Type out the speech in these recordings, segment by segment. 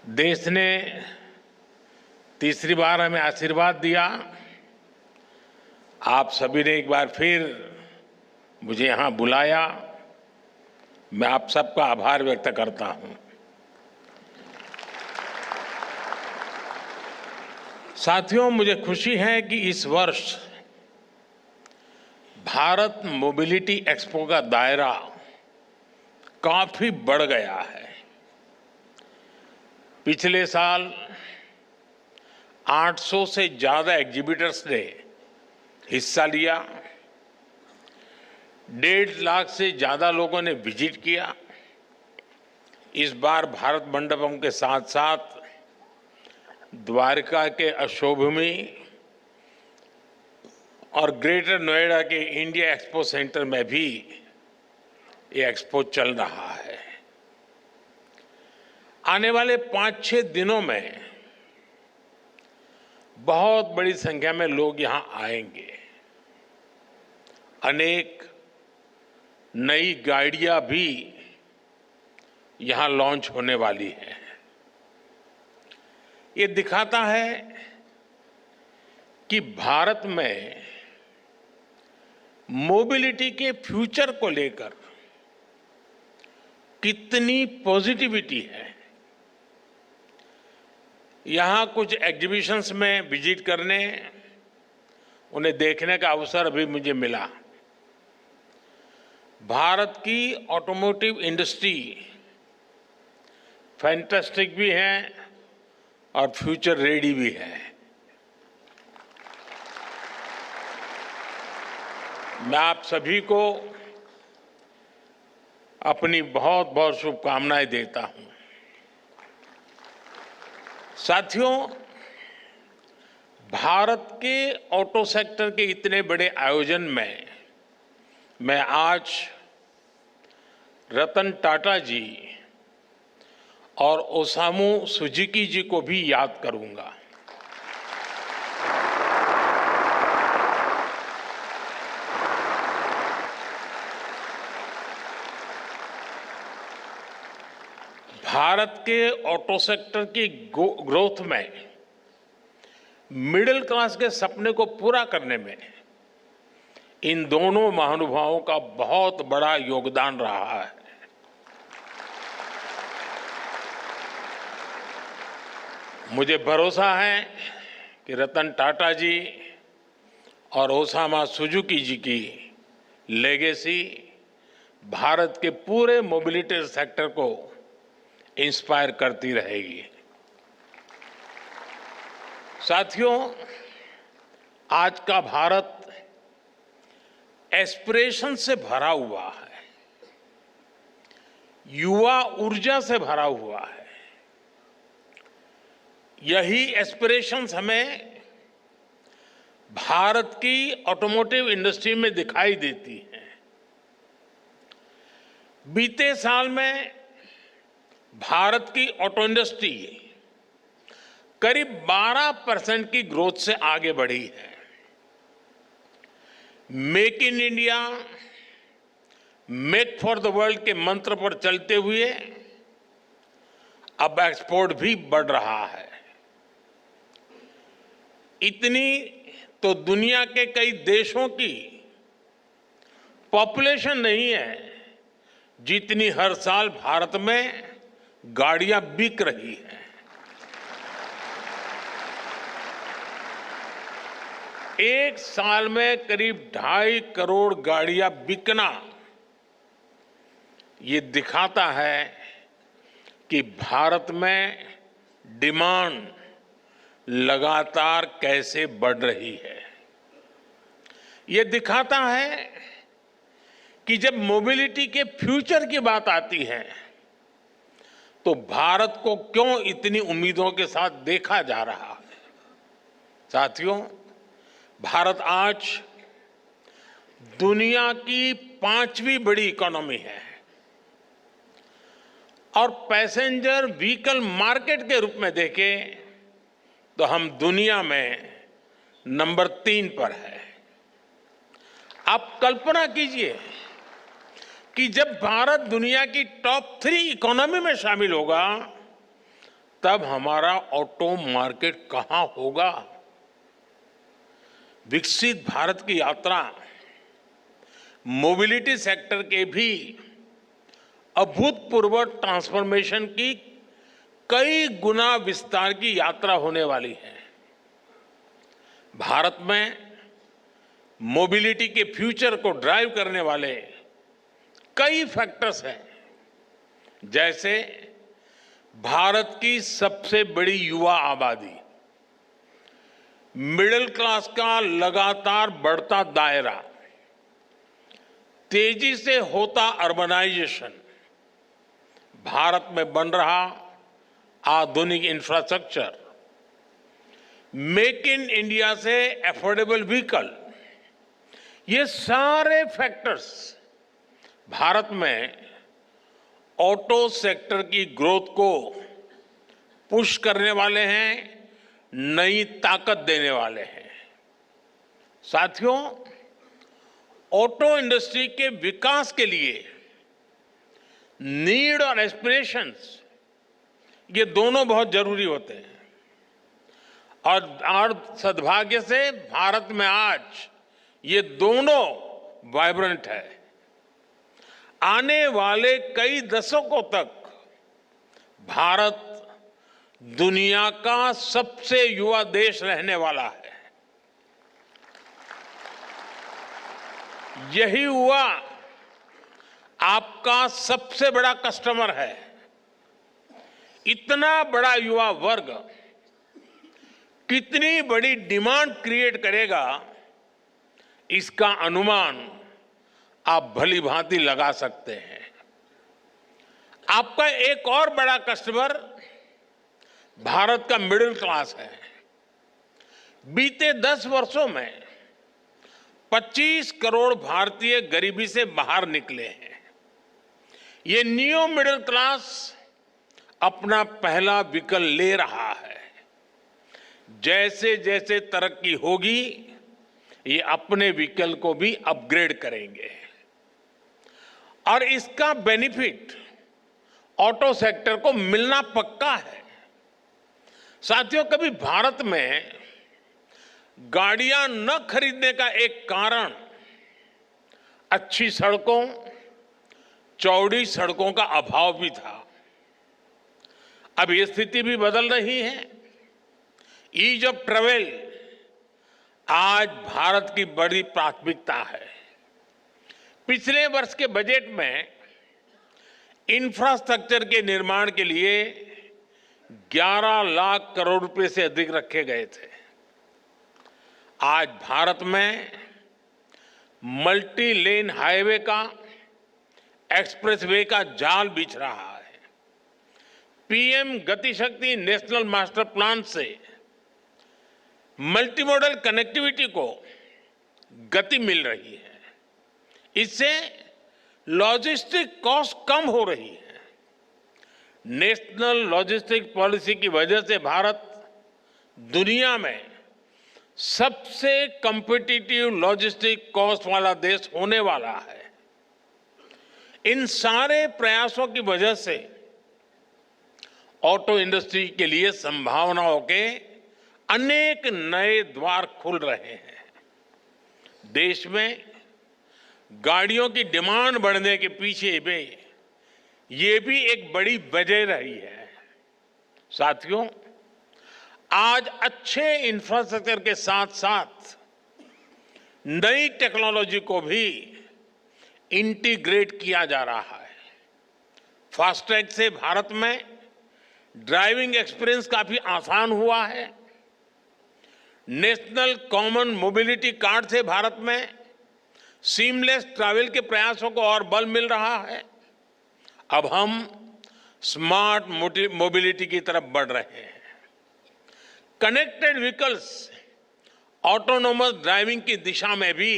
देश ने तीसरी बार हमें आशीर्वाद दिया। आप सभी ने एक बार फिर मुझे यहाँ बुलाया। मैं आप सबका आभार व्यक्त करता हूँ। साथियों, मुझे खुशी है कि इस वर्ष भारत मोबिलिटी एक्सपो का दायरा काफी बढ़ गया है। पिछले साल 800 से ज्यादा एग्जीबिटर्स ने हिस्सा लिया। 1.5 लाख से ज्यादा लोगों ने विजिट किया। इस बार भारत मंडपम के साथ साथ द्वारका के अशोभूमि और ग्रेटर नोएडा के इंडिया एक्सपो सेंटर में भी ये एक्सपो चल रहा है। आने वाले 5-6 दिनों में बहुत बड़ी संख्या में लोग यहां आएंगे। अनेक नई गाड़ियां भी यहां लॉन्च होने वाली हैं। ये दिखाता है कि भारत में मोबिलिटी के फ्यूचर को लेकर कितनी पॉजिटिविटी है। यहां कुछ एग्जीबिशंस में विजिट करने, उन्हें देखने का अवसर अभी मुझे मिला। भारत की ऑटोमोटिव इंडस्ट्री फैंटास्टिक भी है और फ्यूचर रेडी भी है। मैं आप सभी को अपनी बहुत बहुत शुभकामनाएं देता हूं। साथियों, भारत के ऑटो सेक्टर के इतने बड़े आयोजन में मैं आज रतन टाटा जी और ओसामू सुजुकी जी को भी याद करूंगा। भारत के ऑटो सेक्टर की ग्रोथ में मिडिल क्लास के सपने को पूरा करने में इन दोनों महानुभावों का बहुत बड़ा योगदान रहा है। मुझे भरोसा है कि रतन टाटा जी और ओसामा सुजुकी जी की लेगेसी भारत के पूरे मोबिलिटी सेक्टर को इंस्पायर करती रहेगी। साथियों, आज का भारत एस्पिरेशन से भरा हुआ है, युवा ऊर्जा से भरा हुआ है। यही एस्पिरेशंस हमें भारत की ऑटोमोटिव इंडस्ट्री में दिखाई देती हैं। बीते साल में भारत की ऑटो इंडस्ट्री करीब 12% की ग्रोथ से आगे बढ़ी है। Make in India, make for the world के मंत्र पर चलते हुए अब एक्सपोर्ट भी बढ़ रहा है। इतनी तो दुनिया के कई देशों की पॉपुलेशन नहीं है जितनी हर साल भारत में गाड़ियां बिक रही हैं। एक साल में करीब 2.5 करोड़ गाड़ियां बिकना ये दिखाता है कि भारत में डिमांड लगातार कैसे बढ़ रही है। ये दिखाता है कि जब मोबिलिटी के फ्यूचर की बात आती है तो भारत को क्यों इतनी उम्मीदों के साथ देखा जा रहा है। साथियों, भारत आज दुनिया की 5वीं बड़ी इकोनॉमी है और पैसेंजर व्हीकल मार्केट के रूप में देखें तो हम दुनिया में नंबर 3 पर है। आप कल्पना कीजिए कि जब भारत दुनिया की टॉप 3 इकोनॉमी में शामिल होगा तब हमारा ऑटो मार्केट कहां होगा। विकसित भारत की यात्रा मोबिलिटी सेक्टर के भी अभूतपूर्व ट्रांसफॉर्मेशन की कई गुना विस्तार की यात्रा होने वाली है। भारत में मोबिलिटी के फ्यूचर को ड्राइव करने वाले कई फैक्टर्स हैं, जैसे भारत की सबसे बड़ी युवा आबादी, मिडिल क्लास का लगातार बढ़ता दायरा, तेजी से होता अर्बनाइजेशन, भारत में बन रहा आधुनिक इंफ्रास्ट्रक्चर, मेक इन इंडिया से अफोर्डेबल व्हीकल, ये सारे फैक्टर्स भारत में ऑटो सेक्टर की ग्रोथ को पुश करने वाले हैं, नई ताकत देने वाले हैं। साथियों, ऑटो इंडस्ट्री के विकास के लिए नीड और एस्पिरेशंस, ये दोनों बहुत जरूरी होते हैं। और सद्भाग्य से भारत में आज ये दोनों वाइब्रेंट है। आने वाले कई दशकों तक भारत दुनिया का सबसे युवा देश रहने वाला है। यही युवा आपका सबसे बड़ा कस्टमर है। इतना बड़ा युवा वर्ग कितनी बड़ी डिमांड क्रिएट करेगा, इसका अनुमान आप भली भांति लगा सकते हैं। आपका एक और बड़ा कस्टमर भारत का मिडिल क्लास है। बीते 10 वर्षों में 25 करोड़ भारतीय गरीबी से बाहर निकले हैं। ये न्यू मिडिल क्लास अपना पहला व्हीकल ले रहा है। जैसे जैसे तरक्की होगी, ये अपने व्हीकल को भी अपग्रेड करेंगे और इसका बेनिफिट ऑटो सेक्टर को मिलना पक्का है। साथियों, कभी भारत में गाड़ियां न खरीदने का एक कारण अच्छी सड़कों, चौड़ी सड़कों का अभाव भी था। अब ये स्थिति भी बदल रही है। ईज ऑफ ट्रेवल आज भारत की बड़ी प्राथमिकता है। पिछले वर्ष के बजट में इंफ्रास्ट्रक्चर के निर्माण के लिए 11 लाख करोड़ रुपए से अधिक रखे गए थे। आज भारत में मल्टी लेन हाईवे का, एक्सप्रेसवे का जाल बिछ रहा है। पीएम गति शक्ति नेशनल मास्टर प्लान से मल्टीमोडल कनेक्टिविटी को गति मिल रही है। इससे लॉजिस्टिक कॉस्ट कम हो रही है। नेशनल लॉजिस्टिक पॉलिसी की वजह से भारत दुनिया में सबसे कॉम्पिटिटिव लॉजिस्टिक कॉस्ट वाला देश होने वाला है। इन सारे प्रयासों की वजह से ऑटो इंडस्ट्री के लिए संभावनाओं के अनेक नए द्वार खुल रहे हैं। देश में गाड़ियों की डिमांड बढ़ने के पीछे भी ये भी एक बड़ी वजह रही है। साथियों, आज अच्छे इंफ्रास्ट्रक्चर के साथ साथ नई टेक्नोलॉजी को भी इंटीग्रेट किया जा रहा है। फास्टैग से भारत में ड्राइविंग एक्सपीरियंस काफी आसान हुआ है। नेशनल कॉमन मोबिलिटी कार्ड से भारत में सीमलेस ट्रैवल के प्रयासों को और बल मिल रहा है। अब हम स्मार्ट मोबिलिटी की तरफ बढ़ रहे हैं। कनेक्टेड व्हीकल्स, ऑटोनोमस ड्राइविंग की दिशा में भी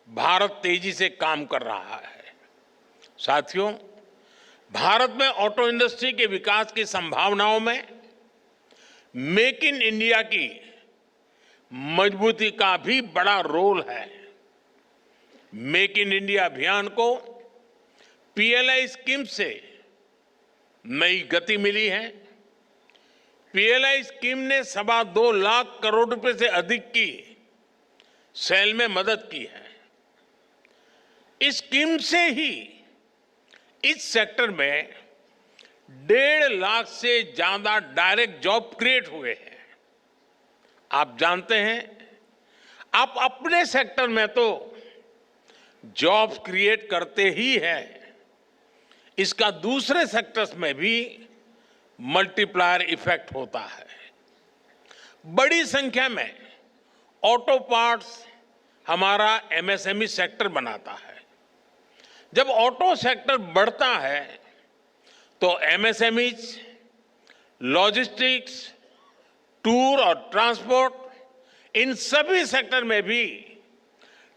भारत तेजी से काम कर रहा है। साथियों, भारत में ऑटो इंडस्ट्री के विकास की संभावनाओं में मेक इन इंडिया की मजबूती का भी बड़ा रोल है। मेक इन इंडिया अभियान को पीएलआई स्कीम से नई गति मिली है। पीएलआई स्कीम ने 2.25 लाख करोड़ रुपए से अधिक की सेल में मदद की है। इस स्कीम से ही इस सेक्टर में 1.5 लाख से ज्यादा डायरेक्ट जॉब क्रिएट हुए हैं। आप जानते हैं, आप अपने सेक्टर में तो जॉब्स क्रिएट करते ही हैं, इसका दूसरे सेक्टर्स में भी मल्टीप्लायर इफेक्ट होता है। बड़ी संख्या में ऑटो पार्ट्स हमारा एमएसएमई सेक्टर बनाता है। जब ऑटो सेक्टर बढ़ता है तो एमएसएमईज, लॉजिस्टिक्स, टूर और ट्रांसपोर्ट, इन सभी सेक्टर में भी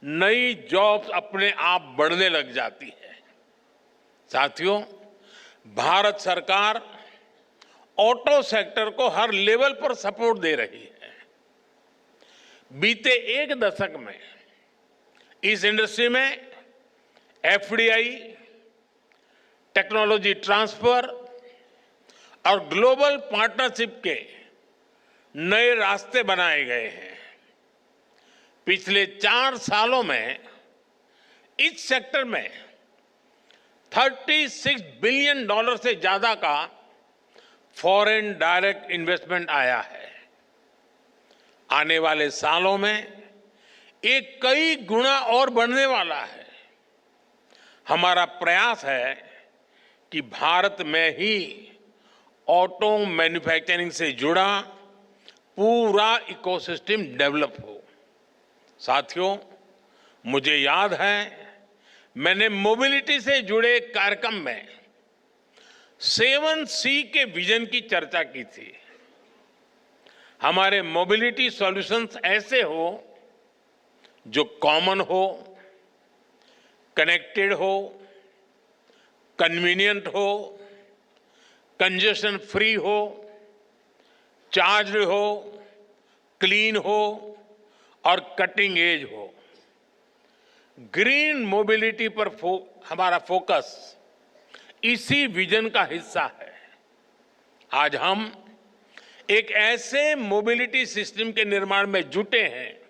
नई जॉब्स अपने आप बढ़ने लग जाती है। साथियों, भारत सरकार ऑटो सेक्टर को हर लेवल पर सपोर्ट दे रही है। बीते 1 दशक में इस इंडस्ट्री में एफडीआई, टेक्नोलॉजी ट्रांसफर और ग्लोबल पार्टनरशिप के नए रास्ते बनाए गए हैं। पिछले 4 सालों में इस सेक्टर में $36 बिलियन से ज्यादा का फॉरेन डायरेक्ट इन्वेस्टमेंट आया है। आने वाले सालों में ये कई गुना और बढ़ने वाला है। हमारा प्रयास है कि भारत में ही ऑटो मैन्युफैक्चरिंग से जुड़ा पूरा इकोसिस्टम डेवलप हो। साथियों, मुझे याद है, मैंने मोबिलिटी से जुड़े कार्यक्रम में 7C के विजन की चर्चा की थी। हमारे मोबिलिटी सॉल्यूशंस ऐसे हो जो कॉमन हो, कनेक्टेड हो, कन्वीनियंट हो, कंजेशन फ्री हो, चार्ज हो, क्लीन हो और कटिंग एज हो। ग्रीन मोबिलिटी पर हमारा फोकस इसी विजन का हिस्सा है। आज हम एक ऐसे मोबिलिटी सिस्टम के निर्माण में जुटे हैं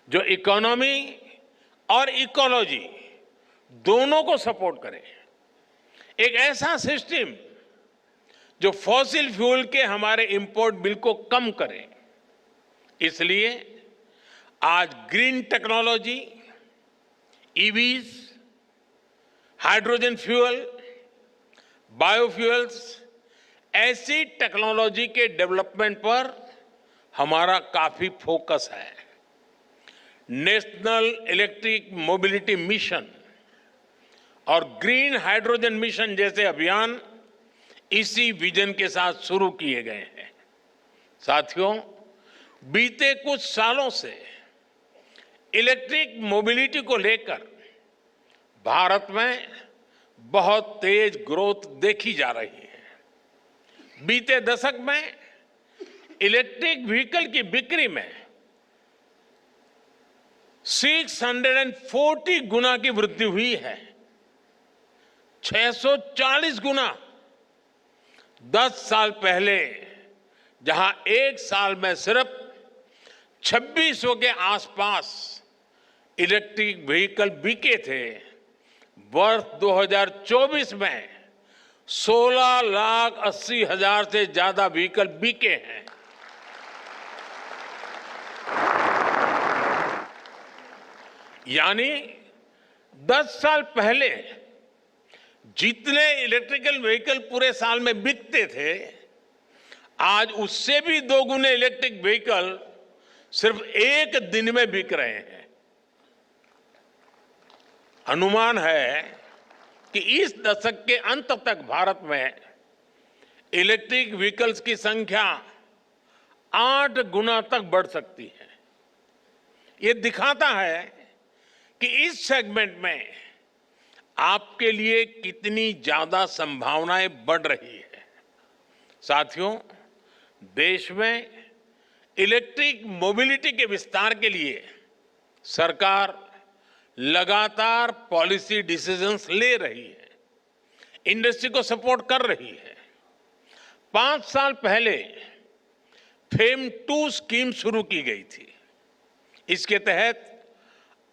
जो इकोनॉमी और इकोलॉजी दोनों को सपोर्ट करे। एक ऐसा सिस्टम जो फॉसिल फ्यूल के हमारे इंपोर्ट बिल को कम करे। इसलिए आज green technology, EVs, hydrogen fuel, biofuels, ऐसी टेक्नोलॉजी के डेवलपमेंट पर हमारा काफी फोकस है। नेशनल इलेक्ट्रिक मोबिलिटी मिशन और ग्रीन हाइड्रोजन मिशन जैसे अभियान इसी विजन के साथ शुरू किए गए हैं। साथियों, बीते कुछ सालों से इलेक्ट्रिक मोबिलिटी को लेकर भारत में बहुत तेज ग्रोथ देखी जा रही है। बीते दशक में इलेक्ट्रिक व्हीकल की बिक्री में 640 गुना की वृद्धि हुई है। 640 गुना। 10 साल पहले जहां एक साल में सिर्फ 2600 के आसपास इलेक्ट्रिक व्हीकल बिके थे, वर्ष 2024 में 16,80,000 से ज्यादा व्हीकल बिके हैं। यानी 10 साल पहले जितने इलेक्ट्रिकल व्हीकल पूरे साल में बिकते थे, आज उससे भी 2 गुने इलेक्ट्रिक व्हीकल सिर्फ एक दिन में बिक रहे हैं। अनुमान है कि इस दशक के अंत तक भारत में इलेक्ट्रिक व्हीकल्स की संख्या 8 गुना तक बढ़ सकती है। ये दिखाता है कि इस सेगमेंट में आपके लिए कितनी ज्यादा संभावनाएं बढ़ रही है। साथियों, देश में इलेक्ट्रिक मोबिलिटी के विस्तार के लिए सरकार लगातार पॉलिसी डिसीजंस ले रही है, इंडस्ट्री को सपोर्ट कर रही है। 5 साल पहले फेम 2 स्कीम शुरू की गई थी। इसके तहत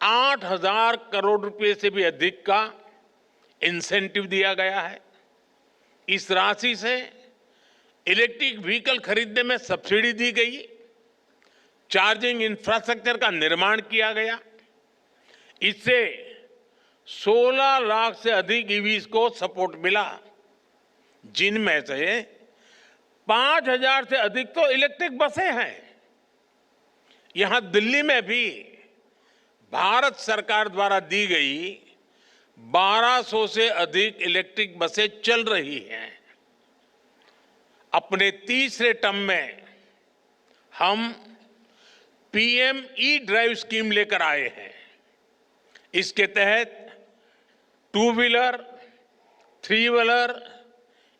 8,000 करोड़ रुपए से भी अधिक का इंसेंटिव दिया गया है। इस राशि से इलेक्ट्रिक व्हीकल खरीदने में सब्सिडी दी गई, चार्जिंग इंफ्रास्ट्रक्चर का निर्माण किया गया। इससे 16 लाख से अधिक ईवीज को सपोर्ट मिला, जिनमें से 5,000 से अधिक तो इलेक्ट्रिक बसें हैं। यहां दिल्ली में भी भारत सरकार द्वारा दी गई 1200 से अधिक इलेक्ट्रिक बसें चल रही हैं। अपने तीसरे टर्म में हम पीएम ई ड्राइव स्कीम लेकर आए हैं। इसके तहत 2 व्हीलर, 3 व्हीलर,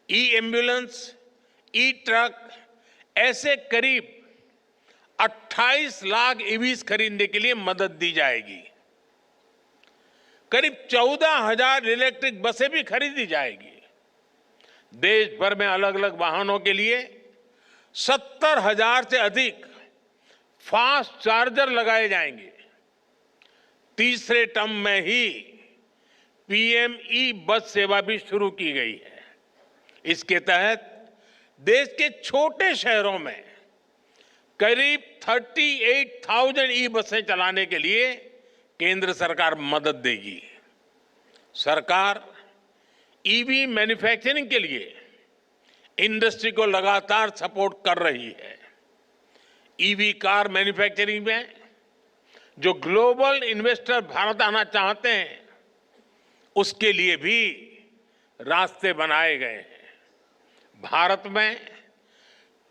ई एम्बुलेंस, ई ट्रक ऐसे करीब 28 लाख ईवीज खरीदने के लिए मदद दी जाएगी। करीब 14,000 इलेक्ट्रिक बसें भी खरीदी जाएगी। देश भर में अलग अलग वाहनों के लिए 70,000 से अधिक फास्ट चार्जर लगाए जाएंगे। तीसरे टर्म में ही पीएम ई बस सेवा भी शुरू की गई है। इसके तहत देश के छोटे शहरों में करीब 38,000 ई बसें चलाने के लिए केंद्र सरकार मदद देगी। सरकार ईवी मैन्युफैक्चरिंग के लिए इंडस्ट्री को लगातार सपोर्ट कर रही है। ईवी कार मैन्युफैक्चरिंग में जो ग्लोबल इन्वेस्टर भारत आना चाहते हैं, उसके लिए भी रास्ते बनाए गए हैं। भारत में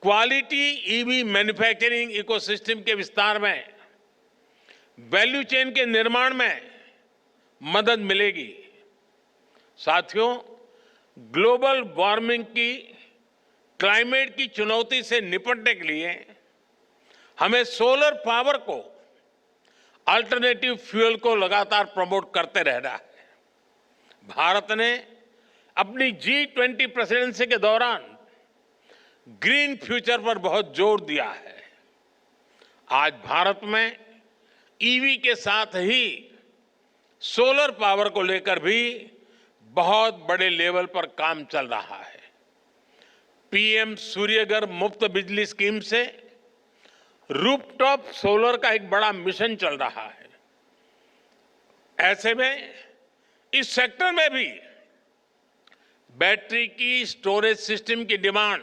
क्वालिटी ईवी मैन्युफैक्चरिंग इकोसिस्टम के विस्तार में, वैल्यू चेन के निर्माण में मदद मिलेगी। साथियों, ग्लोबल वार्मिंग की, क्लाइमेट की चुनौती से निपटने के लिए हमें सोलर पावर को, अल्टरनेटिव फ्यूल को लगातार प्रमोट करते रहना है। भारत ने अपनी G20 प्रेसिडेंसी के दौरान ग्रीन फ्यूचर पर बहुत जोर दिया है। आज भारत में ईवी के साथ ही सोलर पावर को लेकर भी बहुत बड़े लेवल पर काम चल रहा है। पीएम सूर्यघर मुफ्त बिजली स्कीम से रूफटॉप सोलर का एक बड़ा मिशन चल रहा है। ऐसे में इस सेक्टर में भी बैटरी की स्टोरेज सिस्टम की डिमांड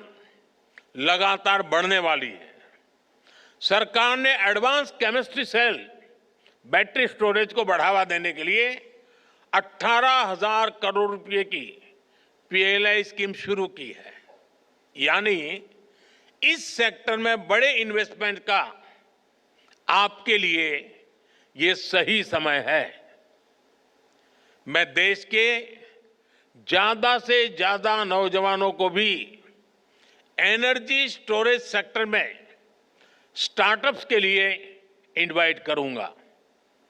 लगातार बढ़ने वाली है। सरकार ने advance chemistry cell battery storage को बढ़ावा देने के लिए 18,000 करोड़ रुपए की पीएलआई स्कीम शुरू की है। यानी इस सेक्टर में बड़े इन्वेस्टमेंट का आपके लिए ये सही समय है। मैं देश के ज्यादा से ज्यादा नौजवानों को भी एनर्जी स्टोरेज सेक्टर में स्टार्टअप्स के लिए इनवाइट करूंगा।